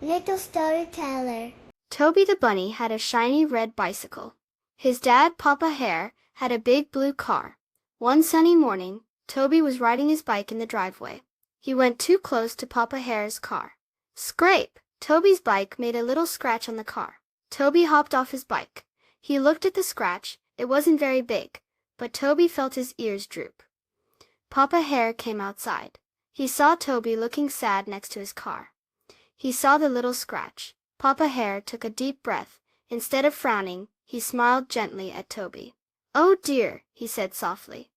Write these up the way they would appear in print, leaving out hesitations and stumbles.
Little storyteller. Toby the bunny had a shiny red bicycle. His dad, Papa Hare, had a big blue car. One sunny morning, Toby was riding his bike in the driveway. He went too close to Papa Hare's car. Scrape! Toby's bike made a little scratch on the car. Toby hopped off his bike. He looked at the scratch. It wasn't very big, but Toby felt his ears droop. Papa Hare came outside. He saw Toby looking sad next to his car. He saw the little scratch. Papa Hare took a deep breath. Instead of frowning, he smiled gently at Toby. "Oh dear," he said softly.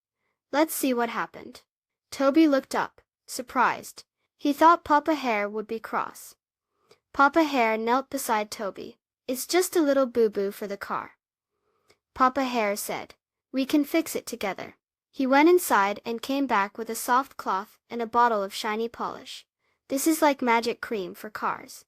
"Let's see what happened." Toby looked up, surprised. He thought Papa Hare would be cross. Papa Hare knelt beside Toby. "It's just a little boo-boo for the car," Papa Hare said. "We can fix it together." He went inside and came back with a soft cloth and a bottle of shiny polish. "This is like magic cream for cars,"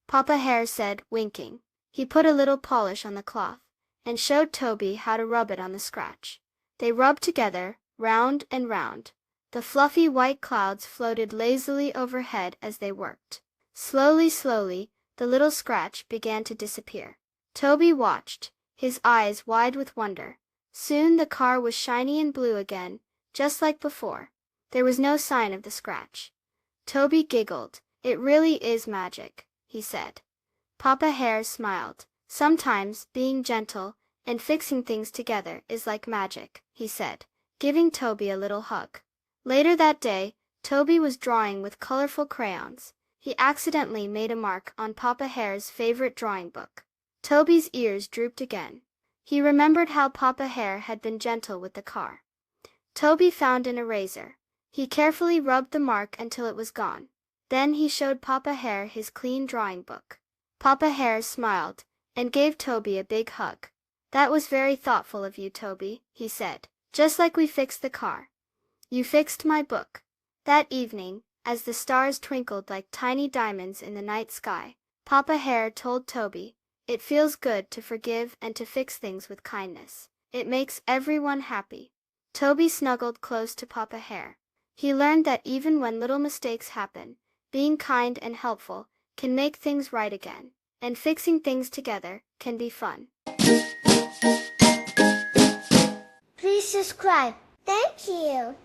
Papa Hare said, winking. He put a little polish on the cloth and showed Toby how to rub it on the scratch. They rubbed together, round and round. The fluffy white clouds floated lazily overhead as they worked. Slowly, slowly, the little scratch began to disappear. Toby watched, his eyes wide with wonder. Soon the car was shiny and blue again, just like before. There was no sign of the scratch. Toby giggled. "It really is magic," he said. Papa Hare smiled. "Sometimes being gentle and fixing things together is like magic," he said, giving Toby a little hug. Later that day, Toby was drawing with colorful crayons. He accidentally made a mark on Papa Hare's favorite drawing book. Toby's ears drooped again. He remembered how Papa Hare had been gentle with the car. Toby found an eraser. He carefully rubbed the mark until it was gone. Then he showed Papa Hare his clean drawing book. Papa Hare smiled and gave Toby a big hug. "That was very thoughtful of you, Toby," he said. "Just like we fixed the car. You fixed my book." That evening, as the stars twinkled like tiny diamonds in the night sky, Papa Hare told Toby, "It feels good to forgive and to fix things with kindness. It makes everyone happy." Toby snuggled close to Papa Hare. He learned that even when little mistakes happen, being kind and helpful can make things right again, and fixing things together can be fun. Please subscribe. Thank you.